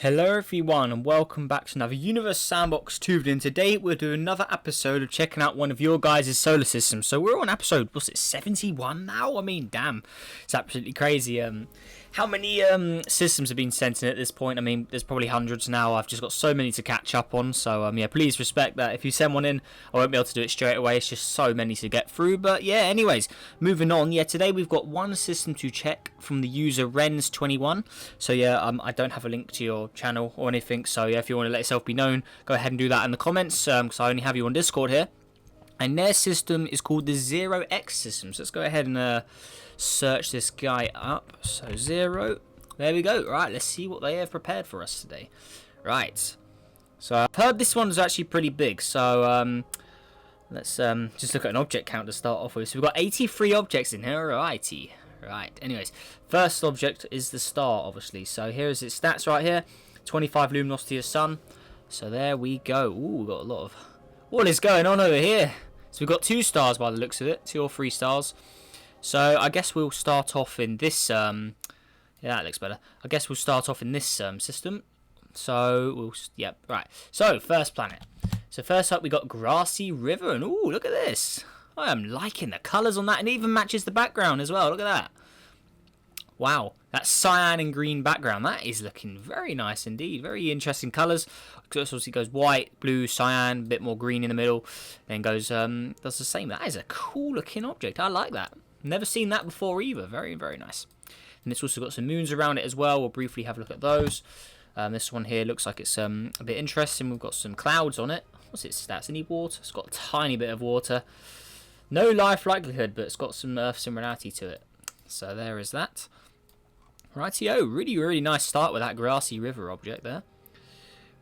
Hello everyone and welcome back to another Universe Sandbox 2 video, and today we're doing another episode of checking out one of your guys' solar systems. So we're on episode, what's it, 71 now? I mean, damn, it's absolutely crazy. How many systems have been sent in at this point? I mean, there's probably hundreds now. I've just got so many to catch up on, so yeah, please respect that. If you send one in, I won't be able to do it straight away. It's just so many to get through. But yeah, anyways, moving on. Yeah, today we've got one system to check from the user Rens21. So yeah, I don't have a link to your channel or anything, so yeah, if you want to let yourself be known, go ahead and do that in the comments, because I only have you on Discord here. And their system is called the 0x system. So let's go ahead and search this guy up. So 0, there we go. Right, let's see what they have prepared for us today. Right, so I've heard this one is actually pretty big, so let's just look at an object count to start off with. So we've got 83 objects in here. Righty. Right, anyways, first object is the star, obviously. So here is its stats right here. 25 luminosity of sun. So there we go. Ooh, we've got a lot of... What is going on over here? So we've got 2 stars by the looks of it. 2 or 3 stars. So I guess we'll start off in this... yeah, that looks better. I guess we'll start off in this system. So, we'll... Yep, right. So, first planet. So first up we got Grassy River. And ooh, look at this. I am liking the colours on that. And it even matches the background as well. Look at that. Wow, that cyan and green background, that is looking very nice indeed. Very interesting colours. Obviously goes white, blue, cyan, a bit more green in the middle. Then goes, does the same. That is a cool looking object. I like that. Never seen that before either. Very, very nice. And it's also got some moons around it as well. We'll briefly have a look at those. This one here looks like it's a bit interesting. We've got some clouds on it. What's its stats? Any water? It's got a tiny bit of water. No life likelihood, but it's got some Earth similarity to it. So there is that. Rightio, really, really nice start with that Grassy River object there.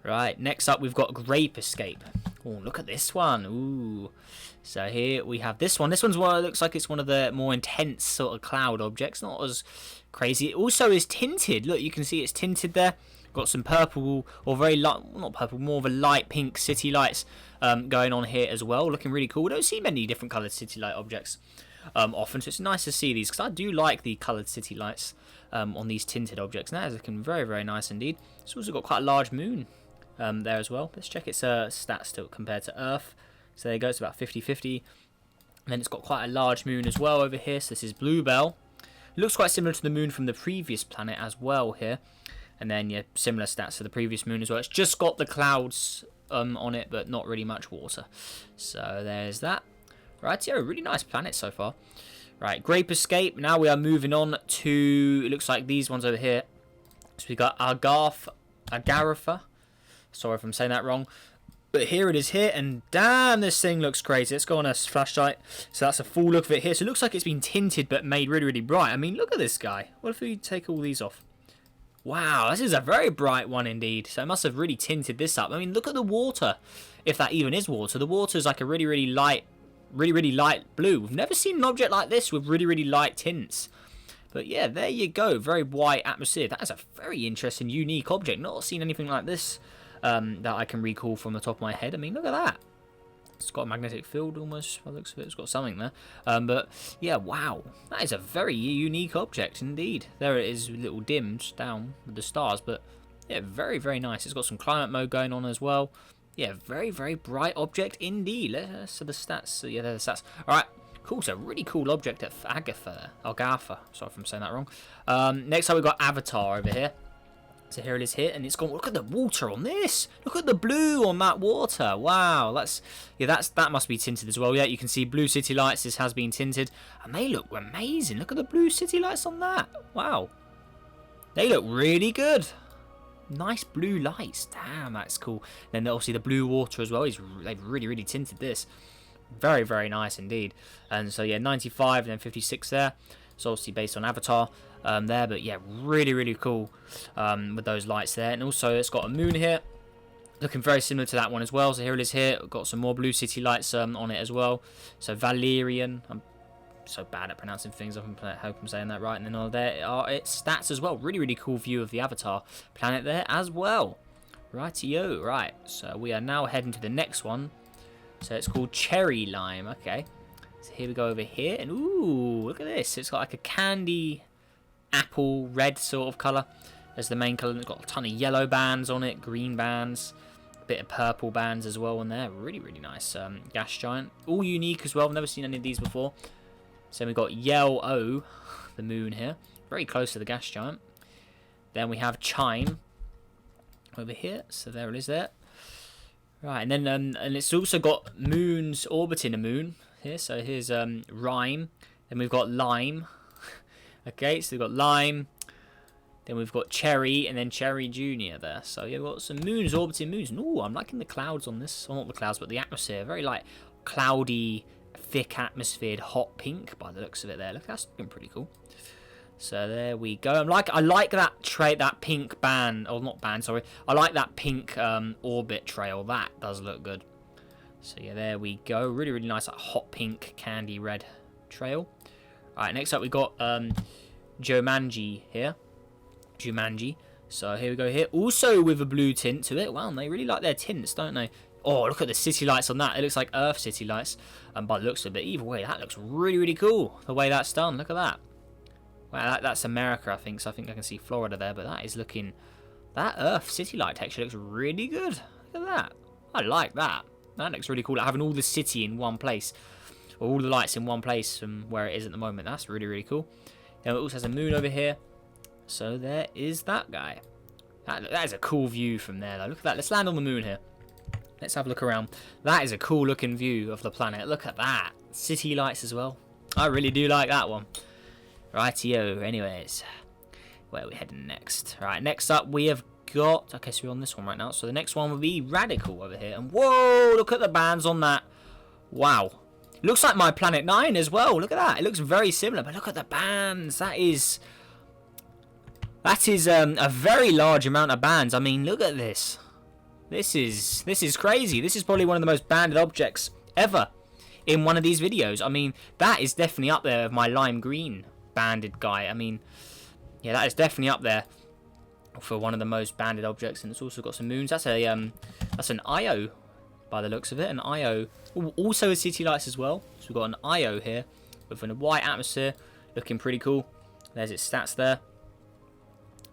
Right, next up we've got Grape Escape. Oh, look at this one. Ooh. So here we have this one. This one's one, it looks like it's one of the more intense sort of cloud objects. Not as crazy. It also is tinted. Look, you can see it's tinted there. Got some purple, or very light, not purple, more of a light pink city lights going on here as well. Looking really cool. We don't see many different coloured city light objects often, so it's nice to see these, because I do like the coloured city lights on these tinted objects. And that is looking very, very nice indeed. It's also got quite a large moon there as well. Let's check its stats still compared to Earth. So there you go, it's about 50-50. And then it's got quite a large moon as well over here. So this is Bluebell. It looks quite similar to the moon from the previous planet as well here. And then, yeah, similar stats to the previous moon as well. It's just got the clouds on it, but not really much water. So there's that. Right, yeah, really nice planet so far. Right, Grape Escape. Now we are moving on to, it looks like these ones over here. So we got Agaritha. Sorry if I'm saying that wrong. But here it is here, and damn, this thing looks crazy. Let's go on a flashlight. So that's a full look of it here. So it looks like it's been tinted but made really, really bright. I mean, look at this guy. What if we take all these off? Wow, this is a very bright one indeed. So it must have really tinted this up. I mean, look at the water. If that even is water. The water is like a really, really light blue. We've never seen an object like this with really, really light tints. But yeah, there you go. Very white atmosphere. That is a very interesting, unique object. Not seen anything like this that I can recall from the top of my head. I mean, look at that. It's got a magnetic field almost, by the looks of it. It's got something there. But yeah, wow. That is a very unique object indeed. There it is, little dimmed down with the stars. But yeah, very, very nice. It's got some climate mode going on as well. Yeah, very, very bright object indeed. So the stats, so yeah, they're the stats. Alright, cool. So really cool object at Agatha. Sorry if I'm saying that wrong. Next up we've got Avatar over here. So here it is here, and it's gone. Look at the water on this. Look at the blue on that water. Wow, that must be tinted as well. Yeah, you can see blue city lights. This has been tinted, and they look amazing. Look at the blue city lights on that. Wow, they look really good. Nice blue lights. Damn, that's cool. Then obviously the blue water as well. They've really, really tinted this. Very, very nice indeed. And so yeah, 95 and then 56 there. It's obviously based on Avatar there, but yeah, really, really cool with those lights there. And also it's got a moon here, looking very similar to that one as well. So here it is here. Got some more blue city lights on it as well. So Valerian. I'm so bad at pronouncing things. I hope I'm saying that right. And then there are its stats as well. Really, really cool view of the Avatar planet there as well. Rightio. Right, so we are now heading to the next one. So it's called Cherry Lime. Okay, so here we go over here, and ooh, look at this. It's got like a candy apple red sort of colour. as the main colour. It's got a ton of yellow bands on it, green bands, a bit of purple bands as well on there. Really, really nice gas giant. All unique as well. I've never seen any of these before. So we've got Yell-O, the moon here. Very close to the gas giant. Then we have Chime over here. So there it is there. Right, and then and it's also got moons orbiting a moon here. So here's Rhyme. Then we've got Lime. Okay, so we've got Lime. Then we've got Cherry, and then Cherry Junior there. So yeah, we've got some moons orbiting moons. Ooh, I'm liking the clouds on this. Well, not the clouds, but the atmosphere. Very like cloudy, thick atmosphered, hot pink by the looks of it there. Look, that's looking pretty cool. So there we go. I like that pink band, or not band, sorry. I like that pink orbit trail. That does look good. So yeah, there we go. Really, really nice, like hot pink, candy red trail. All right, next up we got Jumanji here. Jumanji. So here we go here. Also with a blue tint to it. Wow, they really like their tints, don't they? Oh, look at the city lights on that. It looks like Earth city lights. By the looks of it. Either way, that looks really, really cool. The way that's done. Look at that. Wow, that's America, I think. So I think I can see Florida there. But that is looking... That Earth city light texture looks really good. Look at that. I like that. That looks really cool. Like having all the city in one place. Or all the lights in one place from where it is at the moment. That's really, really cool. Then it also has a moon over here. So there is that guy. That is a cool view from there, though. Look at that. Let's land on the moon here. Let's have a look around. That is a cool looking view of the planet. Look at that. City lights as well. I really do like that one. Rightio. Anyways, where are we heading next? Right, next up we have got... Okay, so we're on this one right now. So the next one will be Radical over here. And whoa, look at the bands on that. Wow. Looks like my Planet 9 as well. Look at that. It looks very similar, but look at the bands. That is a very large amount of bands. I mean, look at this. This is crazy. This is probably one of the most banded objects ever in one of these videos. I mean, that is definitely up there with my lime green banded guy. I mean, yeah, that is definitely up there for one of the most banded objects. And it's also got some moons. That's an Io by the looks of it. An Io. Also a city lights as well. So we've got an Io here with a white atmosphere, looking pretty cool. There's its stats there.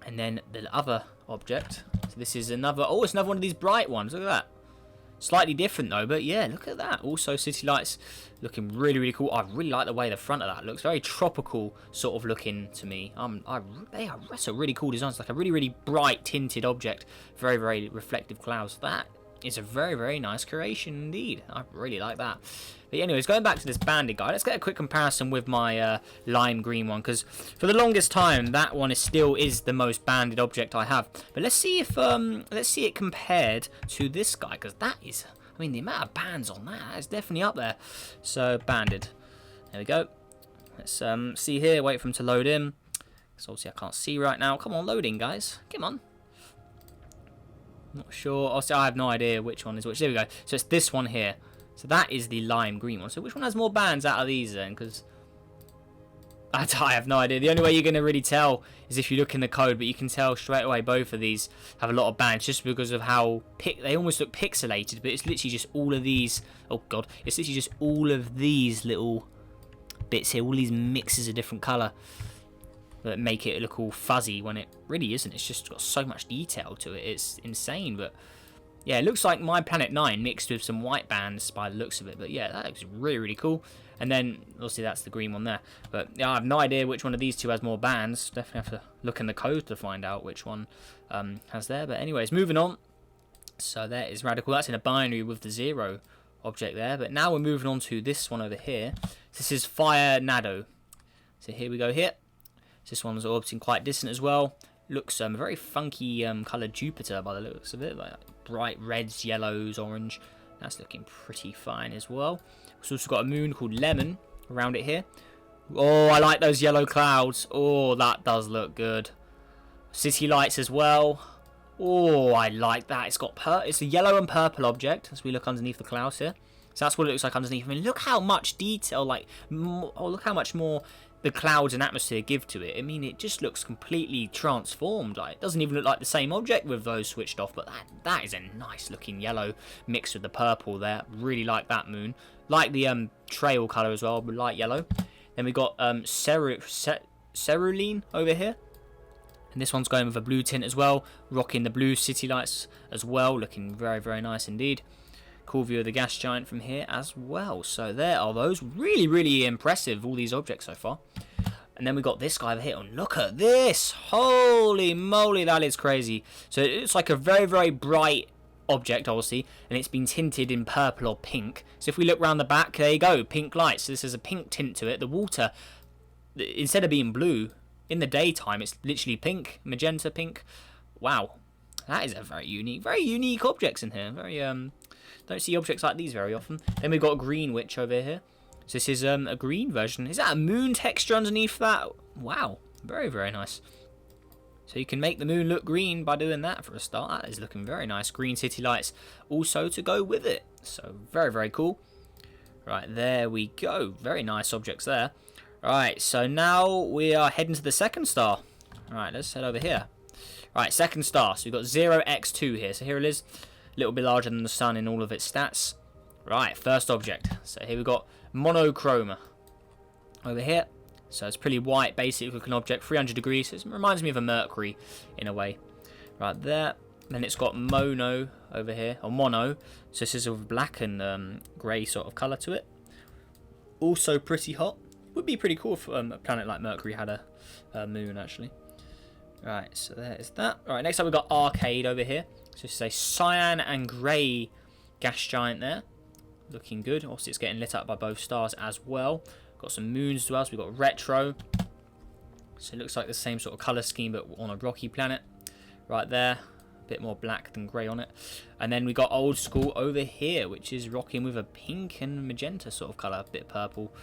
And then the other object. So this is another... Oh, it's another one of these bright ones. Look at that. Slightly different, though. But, yeah, look at that. Also, city lights looking really, really cool. I really like the way the front of that looks. Very tropical sort of looking to me. That's a really cool design. It's like a really, really bright tinted object. Very, very reflective clouds. That is a very, very nice creation indeed. I really like that. But anyways, going back to this banded guy, let's get a quick comparison with my lime green one, because for the longest time that one still is the most banded object I have. But let's see if let's see it compared to this guy, because that is, I mean, the amount of bands on that is definitely up there. So banded, there we go. Let's see here. Wait for him to load in. So obviously I can't see right now. Come on, loading, guys. Come on. Not sure. Obviously, I have no idea which one is which. There we go. So it's this one here. So that is the lime green one. So which one has more bands out of these then? Because I have no idea. The only way you're going to really tell is if you look in the code. But you can tell straight away both of these have a lot of bands just because of how they almost look pixelated. But it's literally just all of these. Oh, God. It's literally just all of these little bits here. All these mixes of different colour that make it look all fuzzy when it really isn't. It's just got so much detail to it. It's insane. But yeah, it looks like my Planet 9 mixed with some white bands by the looks of it. But yeah, that looks really, really cool. And then, obviously, that's the green one there. But yeah, I have no idea which one of these two has more bands. Definitely have to look in the code to find out which one has there. But anyways, moving on. So there is Radical. That's in a binary with the 0 object there. But now we're moving on to this one over here. This is Fire Nado. So here we go here. This one's orbiting quite distant as well. Looks very funky coloured Jupiter by the looks of it. Like bright reds, yellows, orange. That's looking pretty fine as well. It's also got a moon called Lemon around it here. Oh, I like those yellow clouds. Oh, that does look good. City lights as well. Oh, I like that. It's a yellow and purple object as we look underneath the clouds here. So that's what it looks like underneath. I mean, look how much detail, look how much more the clouds and atmosphere give to it. I mean, it just looks completely transformed. Like, it doesn't even look like the same object with those switched off, but that is a nice looking yellow mixed with the purple there. Really like that moon. Like the trail colour as well, but light yellow. Then we got cerulean over here. And this one's going with a blue tint as well, rocking the blue city lights as well, looking very, very nice indeed. Cool view of the gas giant from here as well. So there are those. Really, really impressive, all these objects so far. And then we got this guy over here. And look at this. Holy moly, that is crazy. So it's like a very, very bright object, obviously. And it's been tinted in purple or pink. So if we look around the back, there you go. Pink lights. So this has a pink tint to it. The water, instead of being blue, in the daytime, it's literally pink. Magenta pink. Wow. That is a very unique objects in here. Very, don't see objects like these very often. Then we've got a green witch over here. So this is a green version. Is that a moon texture underneath that? Wow. Very, very nice. So you can make the moon look green by doing that for a start. That is looking very nice. Green city lights also to go with it. So very, very cool. Right, there we go. Very nice objects there. Right, so now we are heading to the second star. Right, let's head over here. Right, second star. So we've got 0x2 here. So here it is. A little bit larger than the sun in all of its stats. Right, first object. So here we've got monochroma over here. So it's pretty white, basic looking object. 300 degrees. So it reminds me of a Mercury in a way. Right there. Then it's got mono over here. Or mono. So this is a black and grey sort of colour to it. Also pretty hot. Would be pretty cool if a planet like Mercury had a moon, actually. Right, so there is that. Right, next up we've got Arcade over here. So this is a cyan and grey gas giant there. Looking good. Also, it's getting lit up by both stars as well. Got some moons as well. So we've got Retro. So it looks like the same sort of colour scheme, but on a rocky planet. Right there. A bit more black than grey on it. And then we got Old School over here, which is rocking with a pink and magenta sort of colour. A bit purple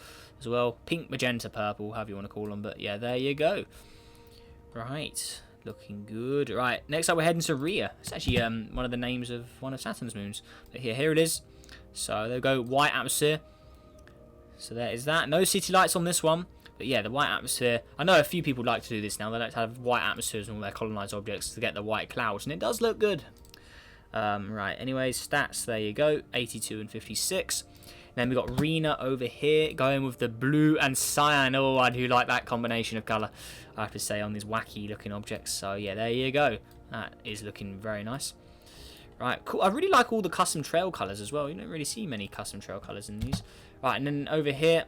as well. Pink, magenta, purple, however you want to call them. But yeah, there you go. Right. Looking good. Right. Next up, we're heading to Rhea. It's actually one of the names of one of Saturn's moons. But here it is. So there we go. White atmosphere. So there is that. No city lights on this one. But yeah, the white atmosphere. I know a few people like to do this now. They like to have white atmospheres on all their colonized objects to get the white clouds. And it does look good. Right. Anyways, stats. There you go. 82 and 56. Then we've got Rena over here going with the blue and cyan. Oh, I do like that combination of colour, I have to say, on these wacky looking objects. So yeah, there you go. That is looking very nice. Right, cool. I really like all the custom trail colours as well. You don't really see many custom trail colours in these. Right, and then over here,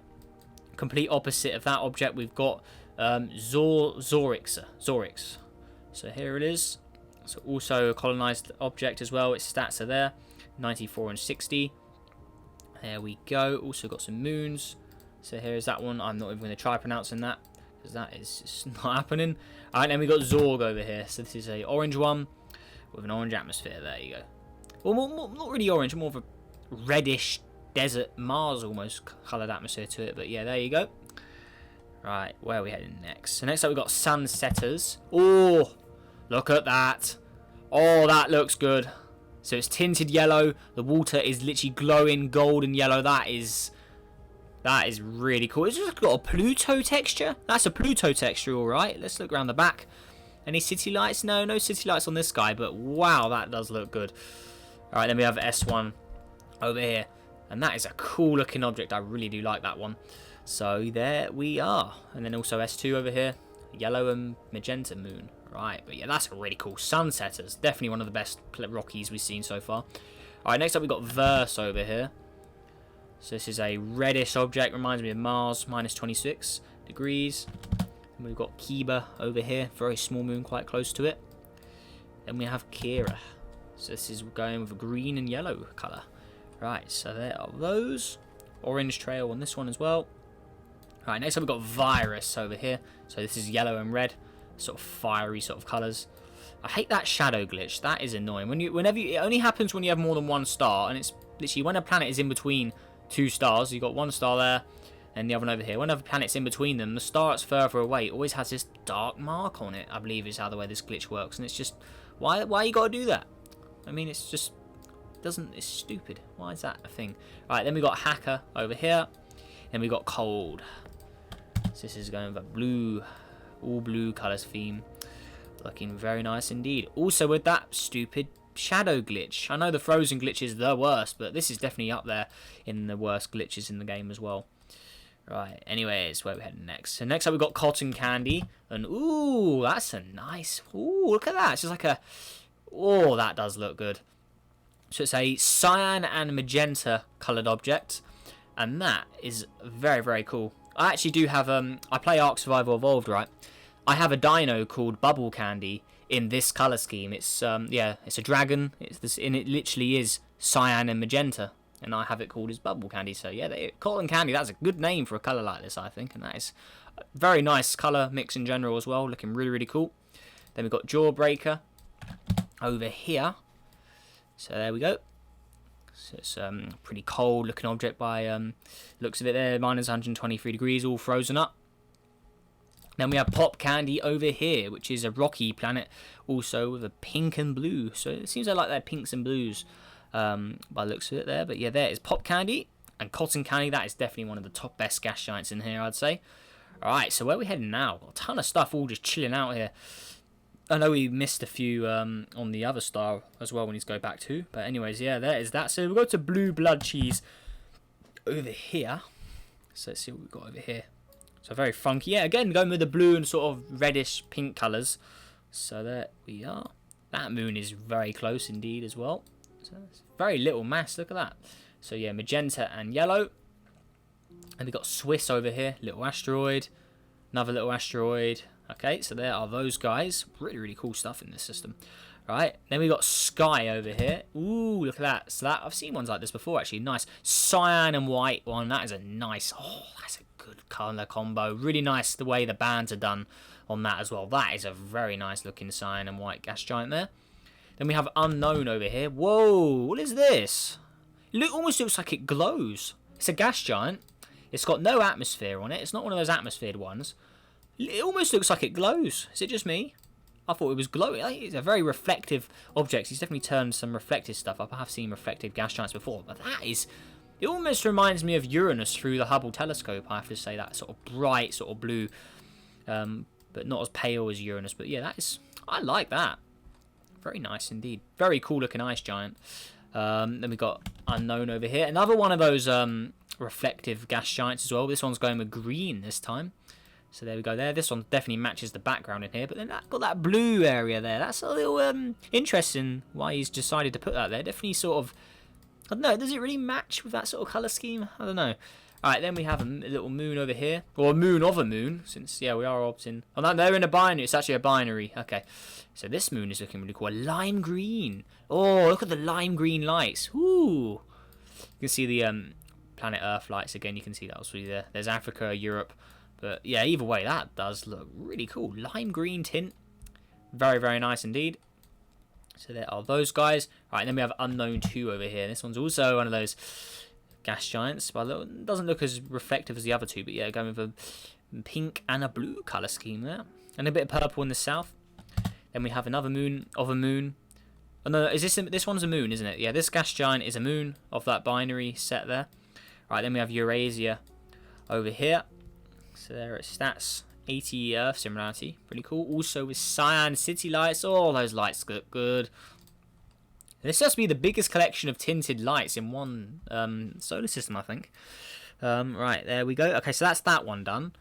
complete opposite of that object, we've got Zorix. So here it is. So also a colonised object as well. Its stats are there, 94 and 60. There we go. Also got some moons. So here's that one. I'm not even going to try pronouncing that, because that is just not happening. Alright, then we got Zorg over here. So this is a orange one with an orange atmosphere. There you go. Well, more, not really orange, more of a reddish desert Mars almost coloured atmosphere to it. But yeah, there you go. Right, where are we heading next? So next up we've got Sunsetters. Oh, look at that. Oh, that looks good. So it's tinted yellow. The water is literally glowing gold and yellow. That is really cool. It's just got a Pluto texture. That's a Pluto texture, all right. Let's look around the back. Any city lights? No city lights on this guy. But wow, that does look good. All right, then we have S1 over here. And that is a cool looking object. I really do like that one. So there we are. And then also S2 over here. Yellow and magenta moon. Right, but yeah, that's a really cool. Sunsetters, definitely one of the best Rockies we've seen so far. Alright, next up we've got Verse over here. So this is a reddish object, reminds me of Mars, minus 26 degrees. And we've got Kiba over here, very small moon, quite close to it. Then we have Kira. So this is going with a green and yellow colour. Right, so there are those. Orange trail on this one as well. Alright, next up we've got Virus over here. So this is yellow and red. Sort of fiery sort of colours. I hate that shadow glitch. That is annoying. It only happens when you have more than one star, and it's literally when a planet is in between two stars. You've got one star there, and the other one over here. When a planet's in between them, the star that's further away always has this dark mark on it. I believe is how the way this glitch works, and it's just why you got to do that? I mean, it's just it's stupid. Why is that a thing? Right, then we got Hacker over here, and we got Cold. So this is going with a blue. All blue colours theme. Looking very nice indeed. Also with that stupid shadow glitch. I know the frozen glitch is the worst, but this is definitely up there in the worst glitches in the game as well. Right, anyways, where are we heading next? So next up we've got cotton candy. And ooh, that's a nice... Ooh, look at that. It's just like a... Oh, that does look good. So it's a cyan and magenta coloured object. And that is very, very cool. I actually do have... I play Ark Survival Evolved, right? I have a dino called Bubble Candy in this colour scheme. It's, yeah, it's a dragon. It's this, and it literally is cyan and magenta. And I have it called as Bubble Candy. So yeah, cotton candy, that's a good name for a colour like this, I think. And that is a very nice colour mix in general as well. Looking really, really cool. Then we've got Jawbreaker over here. So there we go. So it's a pretty cold looking object by looks of it there. Minus 123 degrees, all frozen up. Then we have Pop Candy over here, which is a rocky planet. Also with a pink and blue. So it seems like they're pinks and blues. By the looks of it there. But yeah, there is Pop Candy and Cotton Candy. That is definitely one of the top best gas giants in here, I'd say. Alright, so where are we heading now? Got a ton of stuff all just chilling out here. I know we missed a few on the other star as well when he's go back to. But anyways, yeah, there is that. So we'll go to Blue Blood Cheese over here. So let's see what we've got over here. So very funky. Yeah, again, going with the blue and sort of reddish pink colours. So there we are. That moon is very close indeed as well. So it's very little mass, look at that. So yeah, magenta and yellow. And we've got Swiss over here, little asteroid. Another little asteroid. Okay, so there are those guys. Really, really cool stuff in this system. Right, then we got Sky over here. Ooh, look at that. So that I've seen ones like this before, actually. Nice cyan and white one. That is a nice, oh, that's a good colour combo. Really nice the way the bands are done on that as well. That is a very nice looking cyan and white gas giant there. Then we have Unknown over here. Whoa, what is this? It almost looks like it glows. It's a gas giant. It's got no atmosphere on it. It's not one of those atmosphered ones. It almost looks like it glows. Is it just me? I thought it was glowing. It's a very reflective object. He's definitely turned some reflective stuff up. I have seen reflective gas giants before, but that is... It almost reminds me of Uranus through the Hubble telescope, I have to say. That sort of bright, sort of blue, but not as pale as Uranus. But yeah, that is... I like that. Very nice indeed. Very cool looking ice giant. Then we've got Unknown over here. Another one of those reflective gas giants as well. This one's going with green this time. So there we go there. This one definitely matches the background in here. But then that got that blue area there. That's a little interesting why he's decided to put that there. Definitely sort of... I don't know. Does it really match with that sort of colour scheme? I don't know. Alright, then we have a little moon over here. Or a moon of a moon. Since, yeah, we are opting... Oh, no, they're in a binary. It's actually a binary. Okay. So this moon is looking really cool. A lime green. Oh, look at the lime green lights. Ooh. You can see the planet Earth lights again. You can see that also there. There's Africa, Europe. But yeah, either way, that does look really cool. Lime green tint. Very, very nice indeed. So there are those guys. Alright, then we have Unknown 2 over here. This one's also one of those... gas giants, but it doesn't look as reflective as the other two, but yeah, going with a pink and a blue colour scheme there, and a bit of purple in the south. Then we have another moon of a moon. Oh no, is this one's a moon, isn't it? Yeah, this gas giant is a moon of that binary set there. Right, then we have Eurasia over here. So there it's stats, 80 Earth similarity, pretty cool. Also with cyan city lights, oh those lights look good. This has to be the biggest collection of tinted lights in one solar system, I think. Right, there we go. Okay, so that's that one done.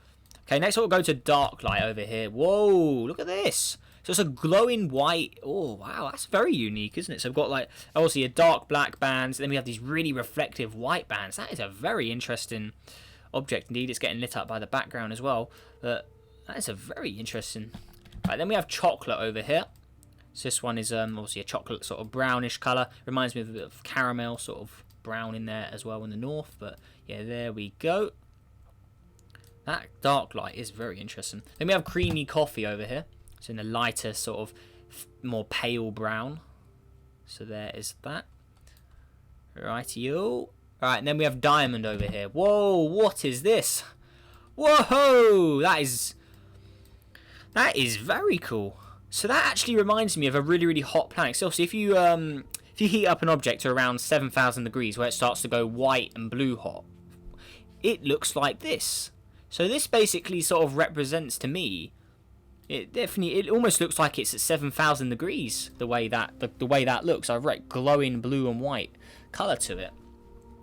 Okay, next we'll go to Dark Light over here. Whoa, look at this. So it's a glowing white. Oh, wow, that's very unique, isn't it? So we've got, like, obviously a dark black bands. Then we have these really reflective white bands. That is a very interesting object indeed. It's getting lit up by the background as well. But that is a very interesting... Right, then we have Chocolate over here. So this one is obviously a chocolate sort of brownish colour. Reminds me of a bit of caramel sort of brown in there as well in the north. But yeah, there we go. That Dark Light is very interesting. Then we have Creamy Coffee over here. So in a lighter sort of more pale brown. So there is that. Rightio. Alright, and then we have Diamond over here. Whoa, what is this? Whoa, that is very cool. So that actually reminds me of a really, really hot planet. So if you heat up an object to around 7,000 degrees where it starts to go white and blue hot, it looks like this. So this basically sort of represents to me, it almost looks like it's at 7,000 degrees the way that looks. I've written glowing blue and white colour to it.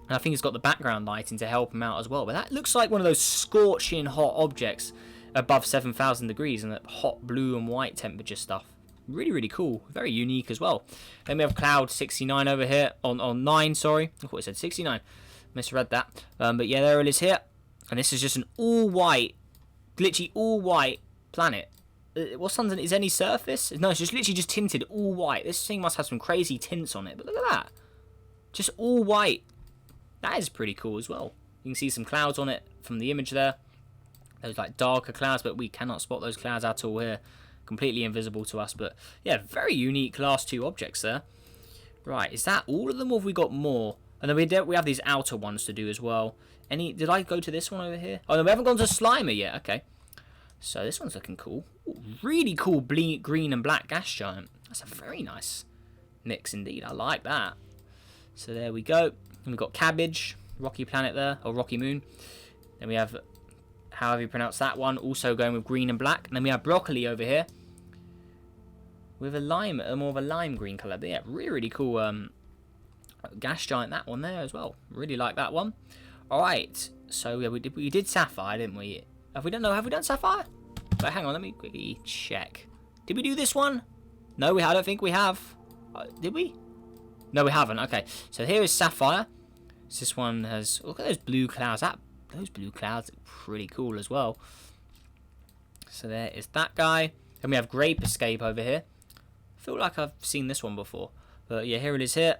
And I think it's got the background lighting to help him out as well. But that looks like one of those scorching hot objects above 7,000 degrees and that hot blue and white temperature stuff. Really, really cool. Very unique as well. Then we have Cloud 69 over here. On 9, sorry. I thought it said 69. Misread that. But yeah, there it is here. And this is just an all-white, glitchy all-white planet. What's under? Is any surface? No, it's just literally just tinted all white. This thing must have some crazy tints on it. But look at that. Just all white. That is pretty cool as well. You can see some clouds on it from the image there. Those like darker clouds, but we cannot spot those clouds at all here. Completely invisible to us. But yeah, very unique class 2 objects there. Right, is that all of them or have we got more? And then we have these outer ones to do as well. Did I go to this one over here? Oh no, we haven't gone to Slimer yet. Okay. So this one's looking cool. Ooh, really cool green and black gas giant. That's a very nice mix indeed. I like that. So there we go. And we've got Cabbage, Rocky Planet there, or Rocky Moon. Then we have, however you pronounce that one, also going with green and black. And then we have Broccoli over here with a lime, more of a lime green colour. But yeah, really, really cool gas giant, that one there as well. Really like that one. Alright, so yeah, we did Sapphire, didn't we? Have we done Sapphire? But hang on, let me quickly check. Did we do this one? No, I don't think we have. Did we? No, we haven't. Okay, so here is Sapphire. So this one has... Look at those blue clouds. Those blue clouds are pretty cool as well. So there is that guy. Then we have Grape Escape over here. I feel like I've seen this one before. But yeah, here it is here.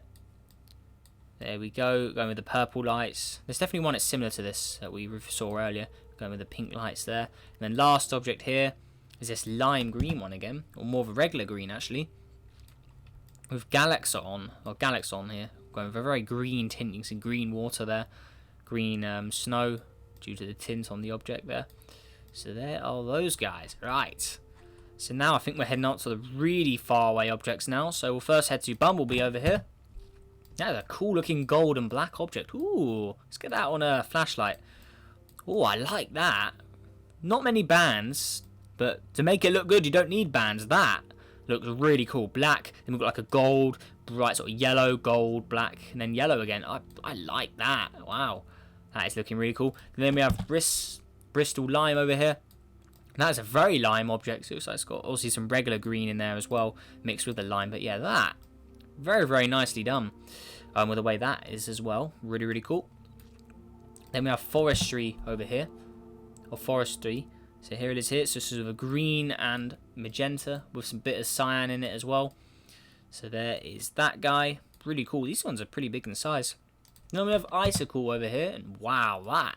There we go. Going with the purple lights. There's definitely one that's similar to this that we saw earlier. Going with the pink lights there. And then last object here is this lime green one again. Or more of a regular green actually. With Galaxon. Or Galaxon here. Going with a very green tint. You can see green water there. Green snow. Due to the tint on the object there. So there are those guys. Right. So now I think we're heading out to the really far away objects now. So we'll first head to Bumblebee over here. That's a cool looking gold and black object. Ooh. Let's get that on a flashlight. Oh, I like that. Not many bands, but to make it look good, you don't need bands. That looks really cool. Black, then we've got like a gold, bright sort of yellow, gold, black, and then yellow again. I like that. Wow. That is looking really cool. And then we have Bristol Lime over here. That is a very lime object. So it's got obviously some regular green in there as well, mixed with the lime. But yeah, that, very, very nicely done. With the way that is as well. Really, really cool. Then we have Forestry over here. Or Forestry. So here it is here. So sort of a green and magenta with some bit of cyan in it as well. So there is that guy. Really cool. These ones are pretty big in size. Then we have Icicle over here. And wow,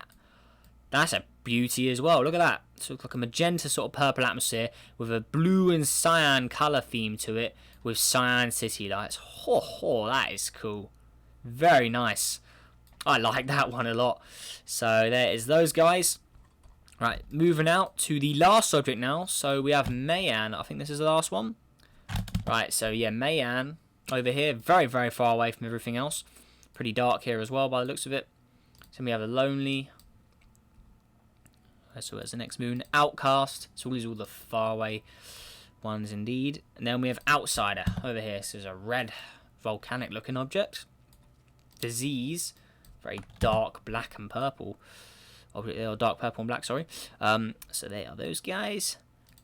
that's a beauty as well. Look at that. So it looks like a magenta sort of purple atmosphere with a blue and cyan colour theme to it with cyan city lights. Ho, that is cool. Very nice. I like that one a lot. So there is those guys. Right, moving out to the last subject now. So we have Mayan. I think this is the last one. Right, so yeah, Mayan over here. Very, very far away from everything else. Pretty dark here as well by the looks of it. So we have a Lonely. So there's the next moon. Outcast. So these are all the far away ones indeed. And then we have Outsider over here. So there's a red volcanic looking object. Disease. Very dark black and purple. Or dark purple and black, sorry. So they are those guys.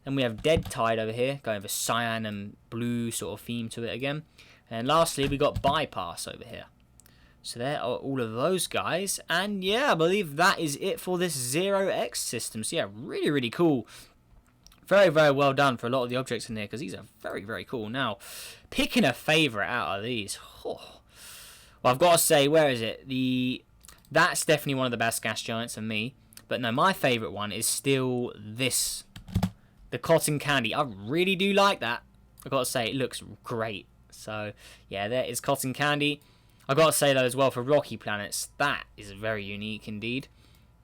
Then we have Dead Tide over here. Going with a cyan and blue sort of theme to it again. And lastly, we got Bypass over here. So there are all of those guys. And yeah, I believe that is it for this 0x system. So yeah, really, really cool. Very, very well done for a lot of the objects in here. Because these are very, very cool. Now, picking a favourite out of these. Oh, well, I've got to say, where is it? That's definitely one of the best gas giants for me. But no, my favourite one is still this. The Cotton Candy. I really do like that. I've got to say, it looks great. So, yeah, there is Cotton Candy. I've got to say, though, as well, for Rocky Planets, that is very unique indeed.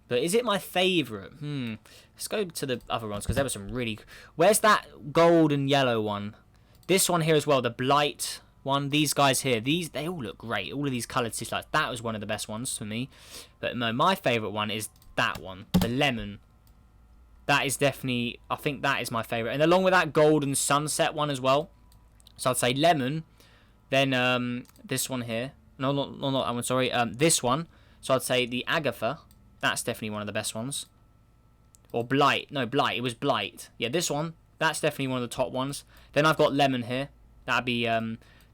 But is it my favourite? Let's go to the other ones, because there were some really... Where's that gold and yellow one? This one here as well, the Blight one. These guys here, they all look great. All of these coloured city lights. That was one of the best ones for me. But no, my favourite one is that one, the Lemon. That is definitely... I think that is my favourite. And along with that Golden Sunset one as well. So I'd say Lemon. Then this one here. No, not that one, sorry. This one. So I'd say the Agatha. That's definitely one of the best ones. Or Blight. No, Blight. It was Blight. Yeah, this one. That's definitely one of the top ones. Then I've got Lemon here. That'd be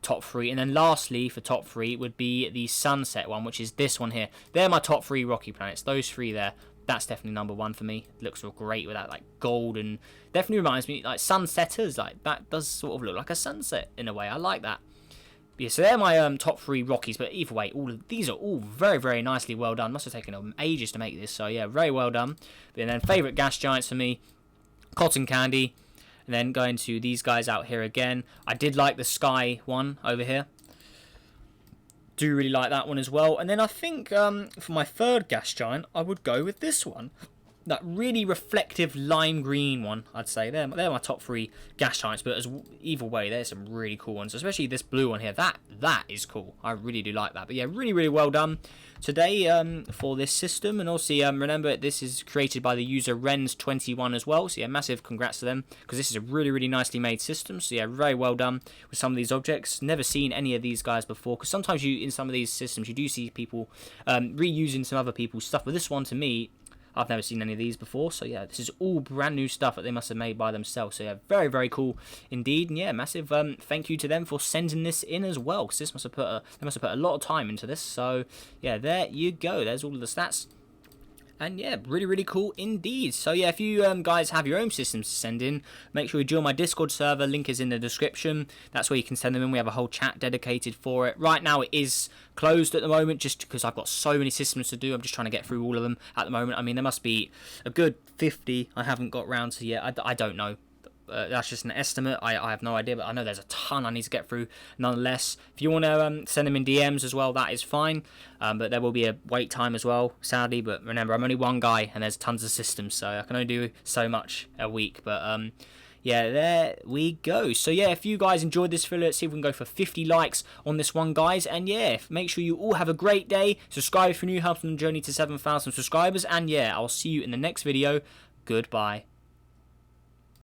top 3. And then lastly, for top 3, would be the Sunset one, which is this one here. They're my top 3 rocky planets. Those 3 there. That's definitely number 1 for me. It looks real great with that like gold, and definitely reminds me like sunsetters. Like that does sort of look like a sunset in a way. I like that. Yeah, so they're my top 3 Rockies, but either way, all of these are all very, very nicely well done. Must have taken them ages to make this, so yeah, very well done. And then favourite gas giants for me, Cotton Candy, and then going to these guys out here again. I did like the Sky one over here. Do really like that one as well. And then I think for my 3rd gas giant, I would go with this one. That really reflective lime green one, I'd say. They're my top 3 gas giants, but either way, there's some really cool ones, especially this blue one here. That is cool. I really do like that. But yeah, really, really well done today for this system. And also, remember, this is created by the user Rens21 as well. So yeah, massive congrats to them, because this is a really, really nicely made system. So yeah, very well done with some of these objects. Never seen any of these guys before, because sometimes in some of these systems, you do see people reusing some other people's stuff. But this one, to me, I've never seen any of these before, so yeah, this is all brand new stuff that they must have made by themselves. So yeah, very, very cool indeed. And yeah, massive thank you to them for sending this in as well, because they must have put a lot of time into this. So yeah, there you go. There's all of the stats. And yeah, really, really cool indeed. So yeah, if you guys have your own systems to send in, make sure you join my Discord server. Link is in the description. That's where you can send them in. We have a whole chat dedicated for it. Right now it is closed at the moment, just because I've got so many systems to do. I'm just trying to get through all of them at the moment. I mean, there must be a good 50 I haven't got round to yet. I don't know. That's just an estimate. I have no idea, but I know there's a ton I need to get through nonetheless. If you want to send them in DMs as well, that is fine, but there will be a wait time as well, sadly. But remember, I'm only one guy and there's tons of systems, so I can only do so much a week. But yeah, there we go. So yeah, if you guys enjoyed this video, let's see if we can go for 50 likes on this one, guys. And yeah, make sure you all have a great day. Subscribe if you're new, helps on the journey to 7,000 subscribers. And yeah, I'll see you in the next video. Goodbye.